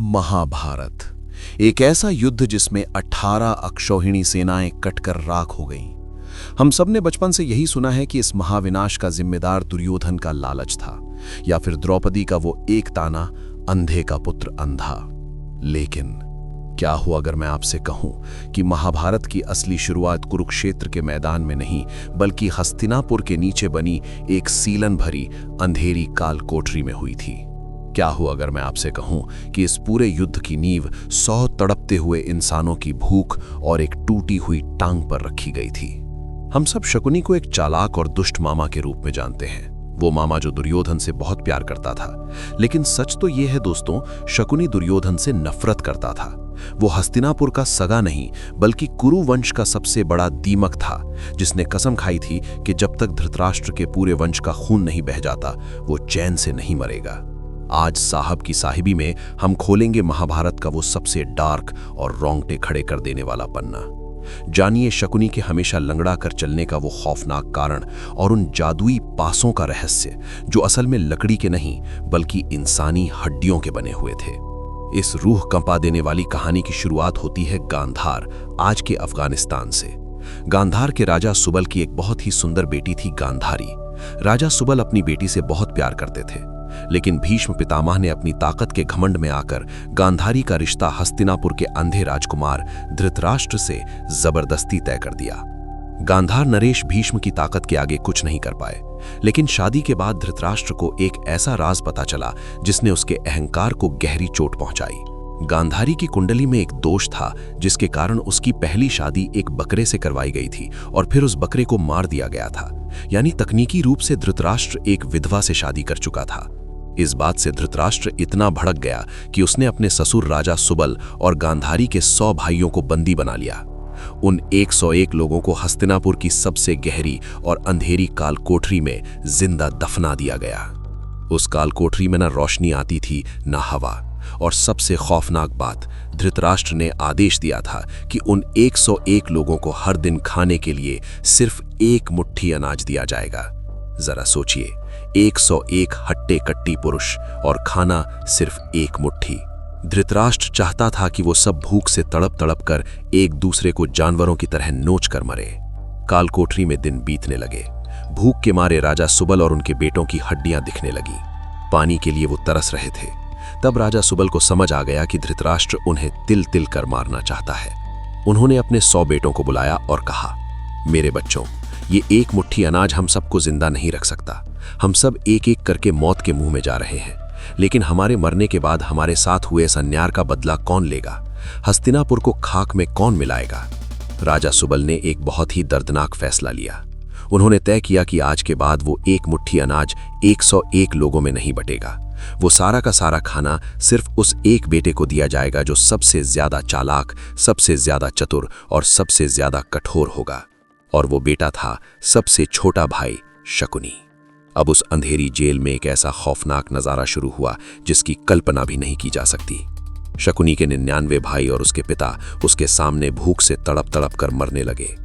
महाभारत एक ऐसा युद्ध जिसमें 18 अक्षौहिणी सेनाएं कटकर राख हो गईं। हम सब ने बचपन से यही सुना है कि इस महाविनाश का जिम्मेदार दुर्योधन का लालच था या फिर द्रौपदी का वो एक ताना, अंधे का पुत्र अंधा। लेकिन क्या हुआ अगर मैं आपसे कहूं कि महाभारत की असली शुरुआत कुरुक्षेत्र के मैदान में नहीं बल्कि हस्तिनापुर के नीचे बनी एक सीलन भरी अंधेरी काल कोठरी में हुई थी। क्या हुआ अगर मैं आपसे कहूं कि इस पूरे युद्ध की नींव 100 तड़पते हुए इंसानों की भूख और एक टूटी हुई टांग पर रखी गई थी। हम सब शकुनी को एक चालाक और दुष्ट मामा के रूप में जानते हैं, वो मामा जो दुर्योधन से बहुत प्यार करता था। लेकिन सच तो ये है दोस्तों, शकुनी दुर्योधन से नफरत करता था। वो हस्तिनापुर का सगा नहीं बल्कि कुरु वंश का सबसे बड़ा दीमक था, जिसने कसम खाई थी कि जब तक धृतराष्ट्र के पूरे वंश का खून नहीं बह जाता वो चैन से नहीं मरेगा। आज साहब की साहिबी में हम खोलेंगे महाभारत का वो सबसे डार्क और रोंगटे खड़े कर देने वाला पन्ना। जानिए शकुनी के हमेशा लंगड़ा कर चलने का वो खौफनाक कारण और उन जादुई पासों का रहस्य जो असल में लकड़ी के नहीं बल्कि इंसानी हड्डियों के बने हुए थे। इस रूह कंपा देने वाली कहानी की शुरुआत होती है गांधार, आज के अफगानिस्तान से। गांधार के राजा सुबल की एक बहुत ही सुंदर बेटी थी गांधारी। राजा सुबल अपनी बेटी से बहुत प्यार करते थे, लेकिन भीष्म पितामह ने अपनी ताकत के घमंड में आकर गांधारी का रिश्ता हस्तिनापुर के अंधे राजकुमार धृतराष्ट्र से जबरदस्ती तय कर दिया। गांधार नरेश भीष्म की ताकत के आगे कुछ नहीं कर पाए, लेकिन शादी के बाद धृतराष्ट्र को एक ऐसा राज पता चला जिसने उसके अहंकार को गहरी चोट पहुंचाई। गांधारी की कुंडली में एक दोष था जिसके कारण उसकी पहली शादी एक बकरे से करवाई गई थी और फिर उस बकरे को मार दिया गया था। यानी तकनीकी रूप से धृतराष्ट्र एक विधवा से शादी कर चुका था। इस बात से धृतराष्ट्र इतना भड़क गया कि उसने अपने ससुर राजा सुबल और गांधारी के 100 भाइयों को बंदी बना लिया। उन 101 लोगों को हस्तिनापुर की सबसे गहरी और अंधेरी काल कोठरी में जिंदा दफना दिया गया। उस काल कोठरी में न रोशनी आती थी न हवा, और सबसे खौफनाक बात, धृतराष्ट्र ने आदेश दिया था कि उन 101 लोगों को हर दिन खाने के लिए सिर्फ 1 मुट्ठी अनाज दिया जाएगा। जरा सोचिए, 101 हट्टे कट्टी पुरुष और खाना सिर्फ 1 मुट्ठी। धृतराष्ट्र चाहता था कि वो सब भूख से तड़प तड़प कर एक दूसरे को जानवरों की तरह नोच कर मरे। कालकोठरी में दिन बीतने लगे। भूख के मारे राजा सुबल और उनके बेटों की हड्डियां दिखने लगी। पानी के लिए वो तरस रहे थे। तब राजा सुबल को समझ आ गया कि धृतराष्ट्र उन्हें तिल तिल कर मारना चाहता है। उन्होंने अपने 100 बेटों को बुलाया और कहा, मेरे बच्चों, ये 1 मुट्ठी अनाज हम सबको जिंदा नहीं रख सकता। हम सब एक एक करके मौत के मुंह में जा रहे हैं, लेकिन हमारे मरने के बाद हमारे साथ हुए इस अन्याय का बदला कौन लेगा? हस्तिनापुर को खाक में कौन मिलाएगा? राजा सुबल ने एक बहुत ही दर्दनाक फैसला लिया। उन्होंने तय किया कि आज के बाद वो 1 मुट्ठी अनाज 101 लोगों में नहीं बटेगा। वो सारा का सारा खाना सिर्फ उस एक बेटे को दिया जाएगा जो सबसे ज्यादा चालाक, सबसे ज्यादा चतुर और सबसे ज्यादा कठोर होगा। और वो बेटा था सबसे छोटा भाई शकुनी। अब उस अंधेरी जेल में एक ऐसा खौफनाक नजारा शुरू हुआ जिसकी कल्पना भी नहीं की जा सकती। शकुनी के 99 भाई और उसके पिता उसके सामने भूख से तड़प तड़प कर मरने लगे।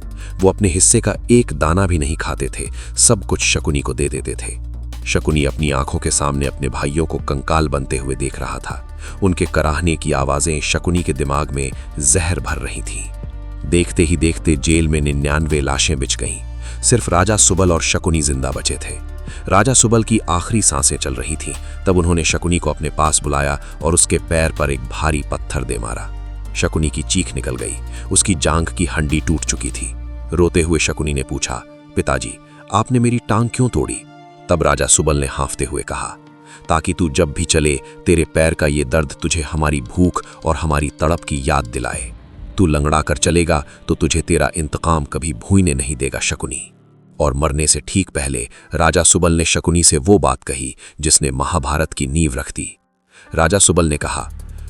वो अपने हिस्से का एक दाना भी नहीं खाते थे, सब कुछ शकुनी को दे देते थे। शकुनी अपनी आंखों के सामने अपने भाइयों को कंकाल बनते हुए देख रहा था। उनके कराहने की आवाजें शकुनी के दिमाग में जहर भर रही थीं। देखते ही देखते जेल में 99 लाशें बिछ गईं। सिर्फ राजा सुबल और शकुनी जिंदा बचे थे। राजा सुबल की आखिरी सांसें चल रही थीं। तब उन्होंने शकुनी को अपने पास बुलाया और उसके पैर पर एक भारी पत्थर दे मारा। शकुनी की चीख निकल गई। उसकी जांघ की हड्डी टूट चुकी थी। रोते हुए शकुनी ने पूछा, पिताजी, आपने मेरी टांग क्यों तोड़ी? तब राजा सुबल ने हाँफते हुए कहा, ताकि तू जब भी चले तेरे पैर का ये दर्द तुझे हमारी भूख और हमारी तड़प की याद दिलाए। तू लंगड़ा कर चलेगा तो तुझे तेरा इंतकाम कभी भूलने नहीं देगा शकुनी। और मरने से ठीक पहले राजा सुबल ने शकुनी से वो बात कही जिसने महाभारत की नींव रख दी। राजा सुबल ने कहा,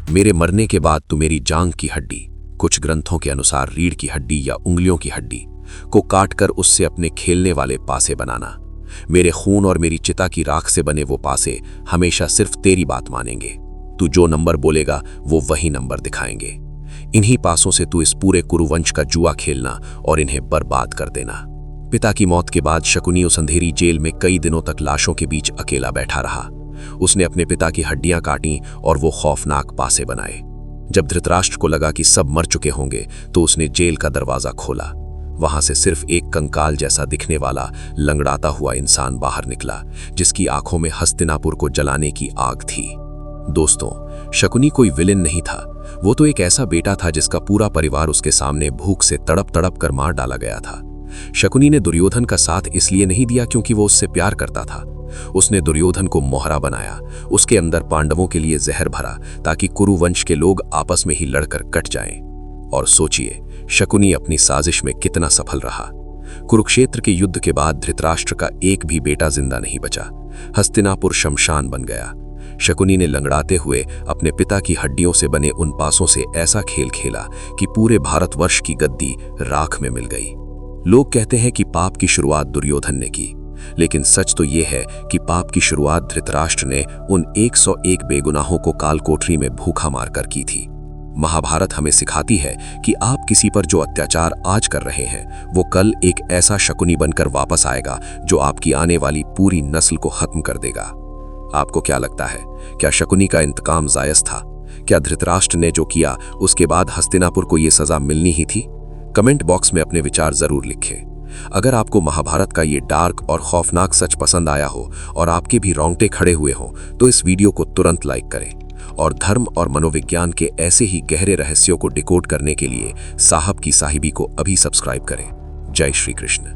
मेरे मरने के बाद तू मेरी जांघ की हड्डी, कुछ ग्रंथों के अनुसार रीढ़ की हड्डी या उंगलियों की हड्डी को काटकर उससे अपने खेलने वाले पासे बनाना। मेरे खून और मेरी चिता की राख से बने वो पासे हमेशा सिर्फ तेरी बात मानेंगे। तू जो नंबर बोलेगा वो वही नंबर दिखाएंगे। इन्हीं पासों से तू इस पूरे कुरुवंश का जुआ खेलना और इन्हें बर्बाद कर देना। पिता की मौत के बाद शकुनी उस अंधेरी जेल में कई दिनों तक लाशों के बीच अकेला बैठा रहा। उसने अपने पिता की हड्डियां काटी और वो खौफनाक पासे बनाए। जब धृतराष्ट्र को लगा कि सब मर चुके होंगे तो उसने जेल का दरवाजा खोला। वहां से सिर्फ एक कंकाल जैसा दिखने वाला लंगड़ाता हुआ इंसान बाहर निकला, जिसकी आंखों में हस्तिनापुर को जलाने की आग थी। दोस्तों, शकुनी कोई विलेन नहीं था, वो तो एक ऐसा बेटा था जिसका पूरा परिवार उसके सामने भूख से तड़प तड़प कर मार डाला गया था। शकुनी ने दुर्योधन का साथ इसलिए नहीं दिया क्योंकि वो उससे प्यार करता था। उसने दुर्योधन को मोहरा बनाया, उसके अंदर पांडवों के लिए जहर भरा ताकि कुरुवंश के लोग आपस में ही लड़कर कट जाएं। और सोचिए, शकुनी अपनी साजिश में कितना सफल रहा। कुरुक्षेत्र के युद्ध के बाद धृतराष्ट्र का एक भी बेटा जिंदा नहीं बचा। हस्तिनापुर शमशान बन गया। शकुनी ने लंगड़ाते हुए अपने पिता की हड्डियों से बने उन पासों से ऐसा खेल खेला कि पूरे भारतवर्ष की गद्दी राख में मिल गई। लोग कहते हैं कि पाप की शुरुआत दुर्योधन ने की, लेकिन सच तो यह है कि पाप की शुरुआत धृतराष्ट्र ने उन 101 बेगुनाहों को कालकोठरी में भूखा मारकर की थी। महाभारत हमें सिखाती है कि आप किसी पर जो अत्याचार आज कर रहे हैं, वो कल एक ऐसा शकुनी बनकर वापस आएगा जो आपकी आने वाली पूरी नस्ल को खत्म कर देगा। आपको क्या लगता है, क्या शकुनी का इंतकाम जायज था? क्या धृतराष्ट्र ने जो किया उसके बाद हस्तिनापुर को ये सजा मिलनी ही थी? कमेंट बॉक्स में अपने विचार जरूर लिखें। अगर आपको महाभारत का ये डार्क और खौफनाक सच पसंद आया हो और आपके भी रोंगटे खड़े हुए हों, तो इस वीडियो को तुरंत लाइक करें और धर्म और मनोविज्ञान के ऐसे ही गहरे रहस्यों को डिकोड करने के लिए साहब की साहिबी को अभी सब्सक्राइब करें। जय श्री कृष्ण।